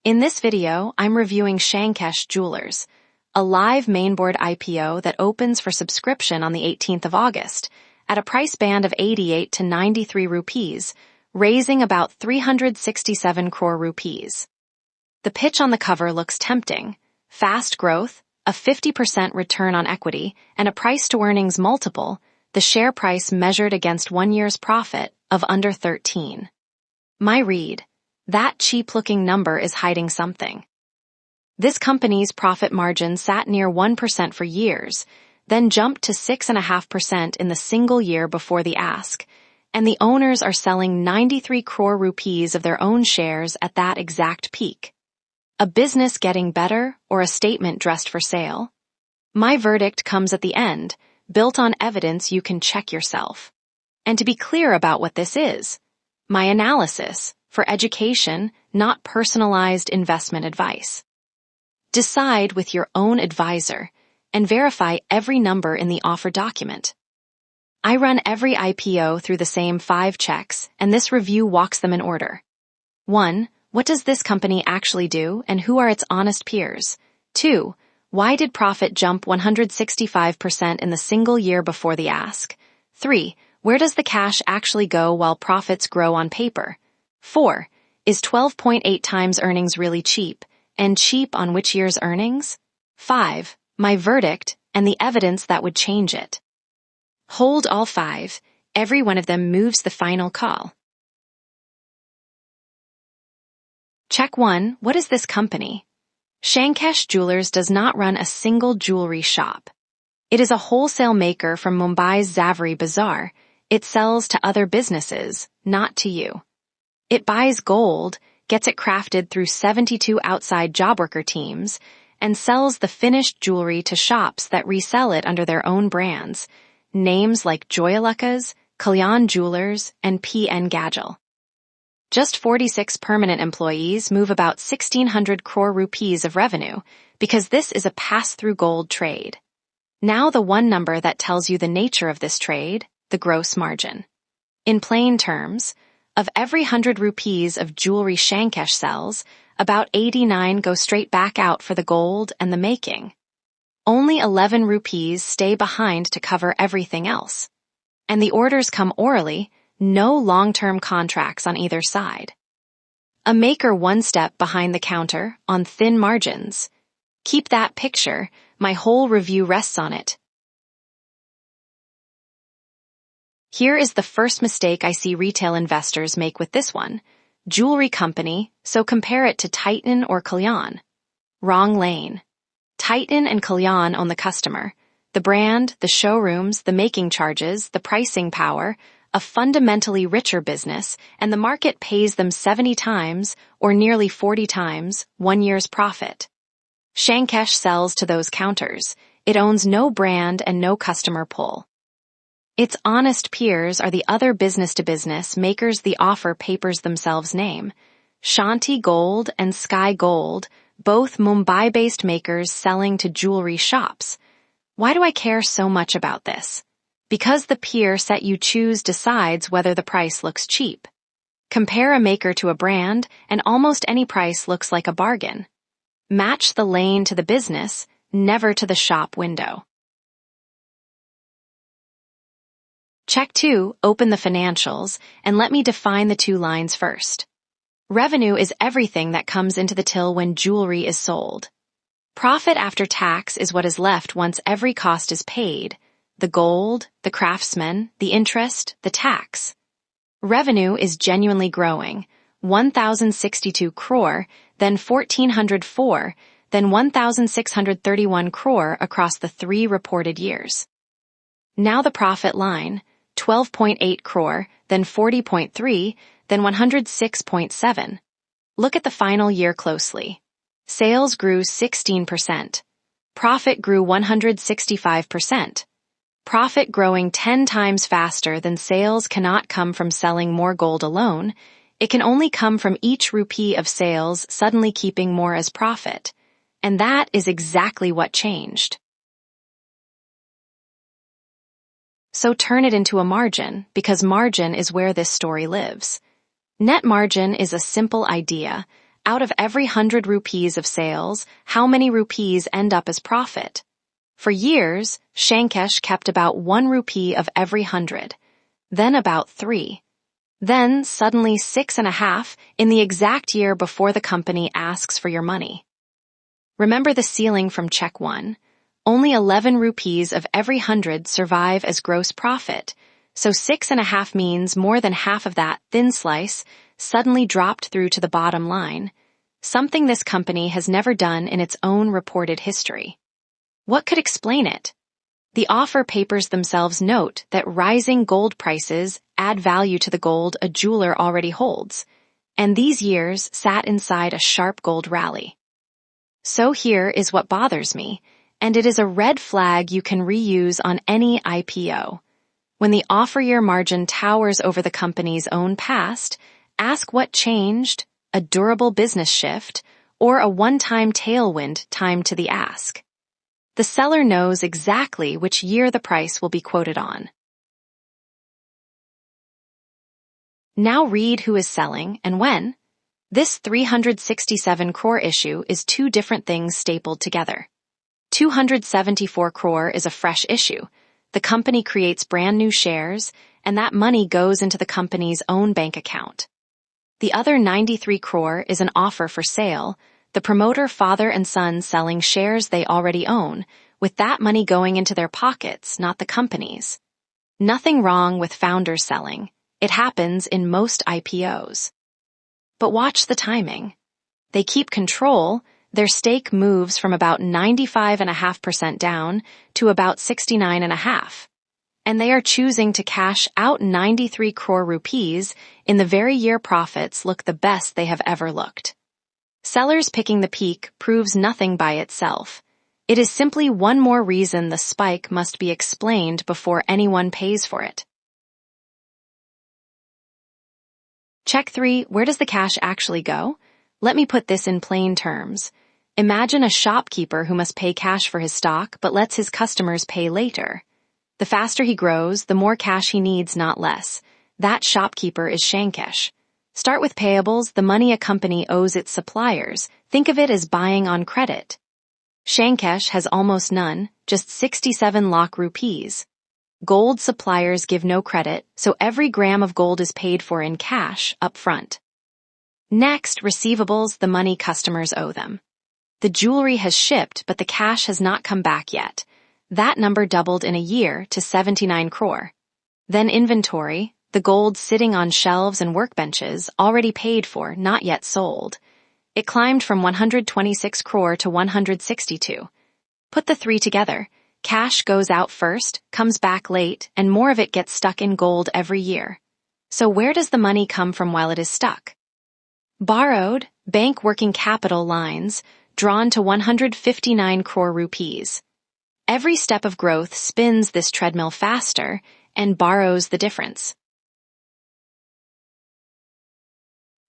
In this video, I'm reviewing Shankesh Jewellers, a live mainboard IPO that opens for subscription on the 18th of August at a price band of 88 to 93 rupees, raising about 367 crore rupees. The pitch on the cover looks tempting: fast growth, a 50% return on equity, and a price-to-earnings multiple, the share price measured against 1 year's profit, of under 13. My read: that cheap-looking number is hiding something. This company's profit margin sat near 1% for years, then jumped to 6.5% in the single year before the ask, and the owners are selling 93 crore rupees of their own shares at that exact peak. A business getting better, or a statement dressed for sale? My verdict comes at the end, built on evidence you can check yourself. And to be clear about what this is, my analysis, for education, not personalized investment advice. Decide with your own advisor and verify every number in the offer document. I run every IPO through the same 5 checks, and this review walks them in order. 1. What does this company actually do, and who are its honest peers? 2. Why did profit jump 165% in the single year before the ask? 3. Where does the cash actually go while profits grow on paper? 4. Is 12.8 times earnings really cheap, and cheap on which year's earnings? 5. My verdict, and the evidence that would change it. Hold all 5, every one of them moves the final call. Check 1. What is this company? Shankesh Jewellers does not run a single jewelry shop. It is a wholesale maker from Mumbai's Zaveri Bazaar. It sells to other businesses, not to you. It buys gold, gets it crafted through 72 outside job worker teams, and sells the finished jewelry to shops that resell it under their own brands, names like Joyalukkas, Kalyan Jewelers, and PN Gadgil. Just 46 permanent employees move about 1,600 crore rupees of revenue because this is a pass-through gold trade. Now the one number that tells you the nature of this trade, the gross margin. In plain terms, of every 100 rupees of jewelry Shankesh sells, about 89 go straight back out for the gold and the making. Only 11 rupees stay behind to cover everything else. And the orders come orally, no long-term contracts on either side. A maker one step behind the counter, on thin margins. Keep that picture, my whole review rests on it. Here is the first mistake I see retail investors make with this one. Jewelry company, so compare it to Titan or Kalyan. Wrong lane. Titan and Kalyan own the customer, the brand, the showrooms, the making charges, the pricing power, a fundamentally richer business, and the market pays them 70 times, or nearly 40 times, 1 year's profit. Shankesh sells to those counters. It owns no brand and no customer pull. Its honest peers are the other business-to-business makers the offer papers themselves name. Shanti Gold and Sky Gold, both Mumbai-based makers selling to jewelry shops. Why do I care so much about this? Because the peer set you choose decides whether the price looks cheap. Compare a maker to a brand, and almost any price looks like a bargain. Match the lane to the business, never to the shop window. Check 2, open the financials, and let me define the 2 lines first. Revenue is everything that comes into the till when jewelry is sold. Profit after tax is what is left once every cost is paid: the gold, the craftsman, the interest, the tax. Revenue is genuinely growing: 1,062 crore, then 1,404, then 1,631 crore across the 3 reported years. Now the profit line: 12.8 crore, then 40.3, then 106.7. Look at the final year closely. Sales grew 16%. Profit grew 165%. Profit growing 10 times faster than sales cannot come from selling more gold alone. It can only come from each rupee of sales suddenly keeping more as profit. And that is exactly what changed. So turn it into a margin, because margin is where this story lives. Net margin is a simple idea, Out of every 100 rupees of sales, how many rupees end up as profit? For years, Shankesh kept about 1 rupee of every 100, then about 3. Then suddenly 6.5 in the exact year before the company asks for your money. Remember the ceiling from check 1? Only 11 rupees of every 100 survive as gross profit, so 6.5 means more than half of that thin slice suddenly dropped through to the bottom line, something this company has never done in its own reported history. What could explain it? The offer papers themselves note that rising gold prices add value to the gold a jeweler already holds, and these years sat inside a sharp gold rally. So here is what bothers me, and it is a red flag you can reuse on any IPO. When the offer year margin towers over the company's own past, ask what changed, a durable business shift, or a one-time tailwind timed to the ask. The seller knows exactly which year the price will be quoted on. Now read who is selling and when. This 367 crore issue is two different things stapled together. 274 crore is a fresh issue. The company creates brand new shares, and that money goes into the company's own bank account. The other 93 crore is an offer for sale, the promoter father and son selling shares they already own, with that money going into their pockets, not the company's. Nothing wrong with founders selling. It happens in most IPOs. But watch the timing. They keep control, their stake moves from about 95.5% down to about 69.5%. And they are choosing to cash out 93 crore rupees in the very year profits look the best they have ever looked. Sellers picking the peak proves nothing by itself. It is simply one more reason the spike must be explained before anyone pays for it. Check 3. Where does the cash actually go? Let me put this in plain terms. Imagine a shopkeeper who must pay cash for his stock but lets his customers pay later. The faster he grows, the more cash he needs, not less. That shopkeeper is Shankesh. Start with payables, the money a company owes its suppliers. Think of it as buying on credit. Shankesh has almost none, just 67 lakh rupees. Gold suppliers give no credit, so every gram of gold is paid for in cash up front. Next, receivables, the money customers owe them. The jewelry has shipped, but the cash has not come back yet. That number doubled in a year to 79 crore. Then inventory, the gold sitting on shelves and workbenches, already paid for, not yet sold. It climbed from 126 crore to 162. Put the 3 together. Cash goes out first, comes back late, and more of it gets stuck in gold every year. So where does the money come from while it is stuck? Borrowed, bank working capital lines, drawn to 159 crore rupees. Every step of growth spins this treadmill faster and borrows the difference.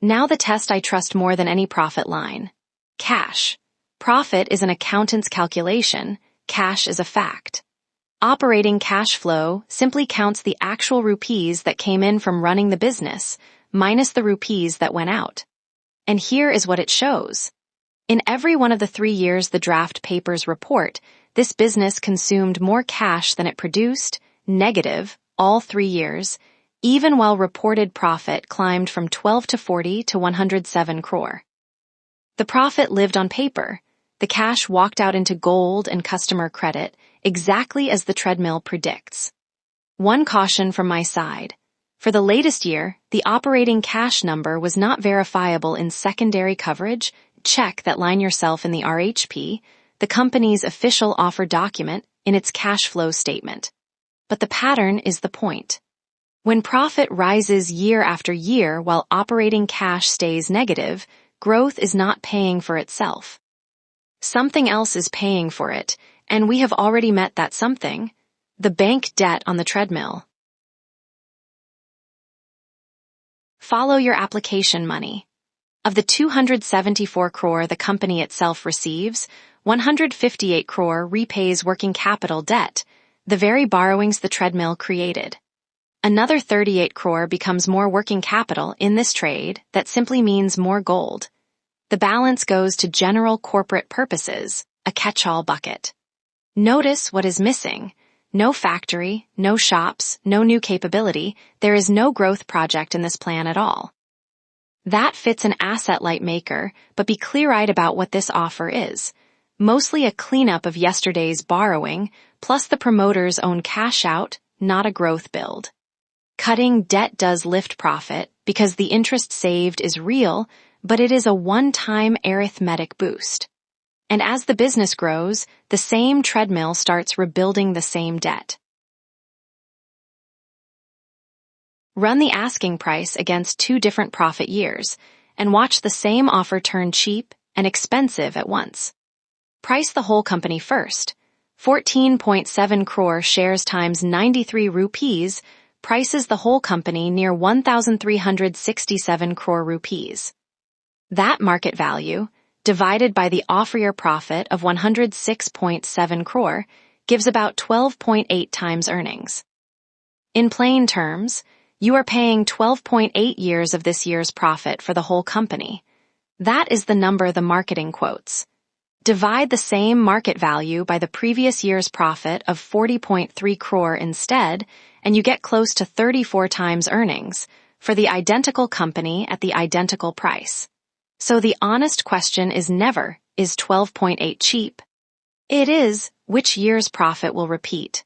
Now the test I trust more than any profit line. Cash. Profit is an accountant's calculation, cash is a fact. Operating cash flow simply counts the actual rupees that came in from running the business, minus the rupees that went out. And here is what it shows. In every one of the 3 years the draft papers report, this business consumed more cash than it produced, negative, all 3 years, even while reported profit climbed from 12 to 40 to 107 crore. The profit lived on paper. The cash walked out into gold and customer credit, exactly as the treadmill predicts. One caution from my side. For the latest year, the operating cash number was not verifiable in secondary coverage. Check that line yourself in the RHP, the company's official offer document, in its cash flow statement. But the pattern is the point. When profit rises year after year while operating cash stays negative, growth is not paying for itself. Something else is paying for it, and we have already met that something, the bank debt on the treadmill. Follow your application money. Of the 274 crore the company itself receives, 158 crore repays working capital debt, the very borrowings the treadmill created. Another 38 crore becomes more working capital in this trade that simply means more gold. The balance goes to general corporate purposes, a catch-all bucket. Notice what is missing. No factory, no shops, no new capability. There is no growth project in this plan at all. That fits an asset-light maker, but be clear-eyed about what this offer is. Mostly a cleanup of yesterday's borrowing, plus the promoter's own cash out, not a growth build. Cutting debt does lift profit because the interest saved is real, but it is a one-time arithmetic boost. And as the business grows, the same treadmill starts rebuilding the same debt. Run the asking price against two different profit years, and watch the same offer turn cheap and expensive at once. Price the whole company first. 14.7 crore shares times 93 rupees prices the whole company near 1,367 crore rupees. That market value, divided by the offer-year profit of 106.7 crore, gives about 12.8 times earnings. In plain terms, you are paying 12.8 years of this year's profit for the whole company. That is the number the marketing quotes. Divide the same market value by the previous year's profit of 40.3 crore instead, and you get close to 34 times earnings for the identical company at the identical price. So the honest question is never, is 12.8 cheap? It is, which year's profit will repeat?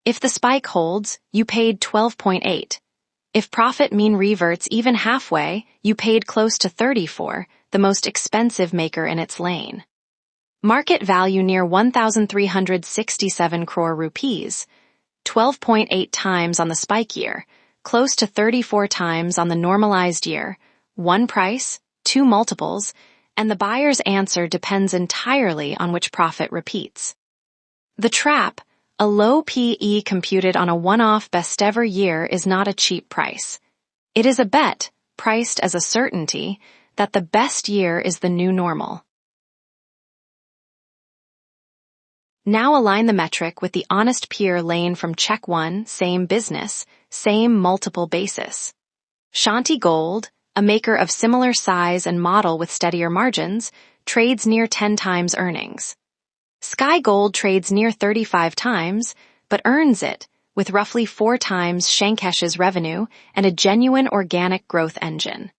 If the spike holds, you paid 12.8. If profit mean reverts even halfway, you paid close to 34, the most expensive maker in its lane. Market value near 1,367 crore rupees, 12.8 times on the spike year, close to 34 times on the normalized year, one price, two multiples, and the buyer's answer depends entirely on which profit repeats. The trap, a low PE computed on a one-off best-ever year, is not a cheap price. It is a bet, priced as a certainty, that the best year is the new normal. Now align the metric with the honest peer lane from check 1, same business, same multiple basis. Shanti Gold, a maker of similar size and model with steadier margins, trades near 10 times earnings. Sky Gold trades near 35 times, but earns it, with roughly 4 times Shankesh's revenue and a genuine organic growth engine.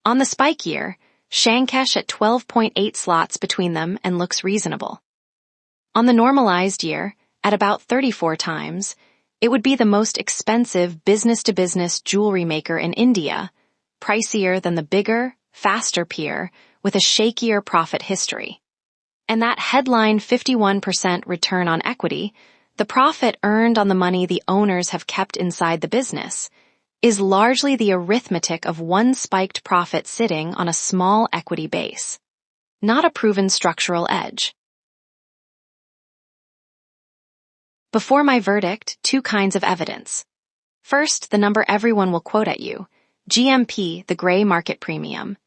On the spike year, Shankesh at 12.8 slots between them and looks reasonable. On the normalized year, at about 34 times, it would be the most expensive business-to-business jewelry maker in India, pricier than the bigger, faster peer, with a shakier profit history. And that headline 51% return on equity, the profit earned on the money the owners have kept inside the business, is largely the arithmetic of one spiked profit sitting on a small equity base, not a proven structural edge. Before my verdict, two kinds of evidence. First, the number everyone will quote at you, GMP, the gray market premium.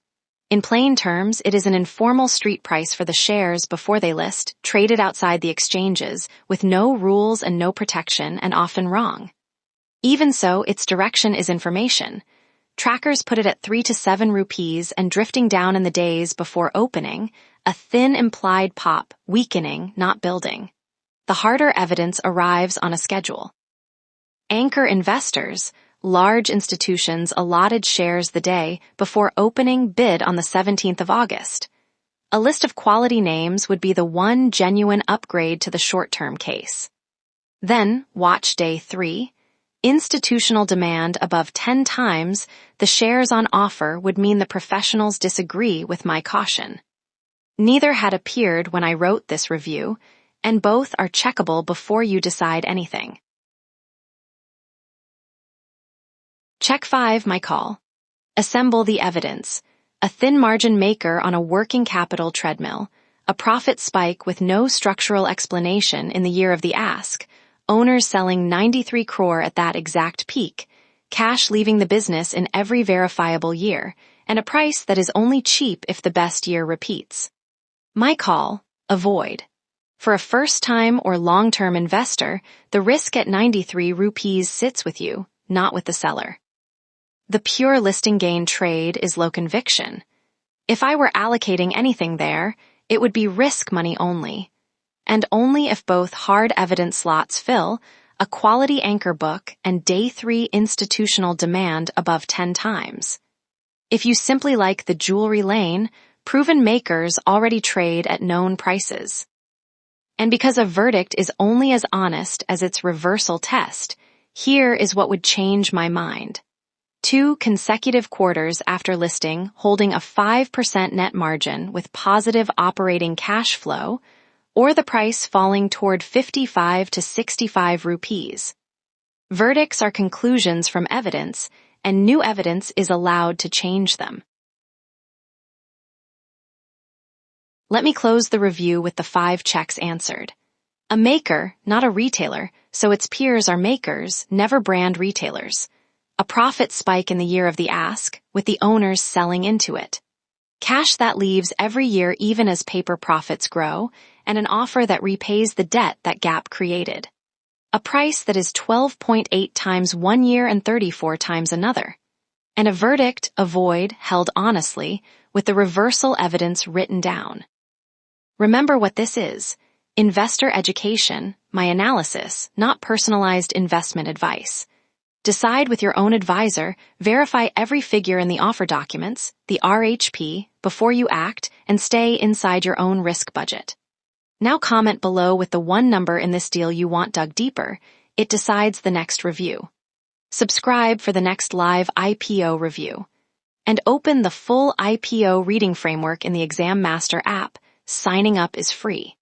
In plain terms, it is an informal street price for the shares before they list, traded outside the exchanges, with no rules and no protection, and often wrong. Even so, its direction is information. Trackers put it at 3 to 7 rupees and drifting down in the days before opening, a thin implied pop, weakening, not building. The harder evidence arrives on a schedule. Anchor investors, large institutions allotted shares the day before opening bid on the 17th of August. A list of quality names would be the one genuine upgrade to the short-term case. Then, watch day 3. Institutional demand above 10 times the shares on offer would mean the professionals disagree with my caution. Neither had appeared when I wrote this review, and both are checkable before you decide anything. Check 5, my call. Assemble the evidence. A thin margin maker on a working capital treadmill, a profit spike with no structural explanation in the year of the ask, owners selling 93 crore at that exact peak, cash leaving the business in every verifiable year, and a price that is only cheap if the best year repeats. My call, avoid. For a first-time or long-term investor, the risk at 93 rupees sits with you, not with the seller. The pure listing gain trade is low conviction. If I were allocating anything there, it would be risk money only. And only if both hard evidence slots fill, a quality anchor book, and day 3 institutional demand above 10 times. If you simply like the jewelry lane, proven makers already trade at known prices. And because a verdict is only as honest as its reversal test, here is what would change my mind. 2 consecutive quarters after listing holding a 5% net margin with positive operating cash flow, or the price falling toward 55 to 65 rupees. Verdicts are conclusions from evidence, and new evidence is allowed to change them. Let me close the review with the 5 checks answered. A maker, not a retailer, so its peers are makers, never brand retailers. A profit spike in the year of the ask, with the owners selling into it. Cash that leaves every year even as paper profits grow, and an offer that repays the debt that gap created. A price that is 12.8 times 1 year and 34 times another. And a verdict, a void, held honestly, with the reversal evidence written down. Remember what this is: investor education, my analysis, not personalized investment advice. Decide with your own advisor, verify every figure in the offer documents, the RHP, before you act, and stay inside your own risk budget. Now comment below with the one number in this deal you want dug deeper. It decides the next review. Subscribe for the next live IPO review. And open the full IPO reading framework in the ExamMaster app. Signing up is free.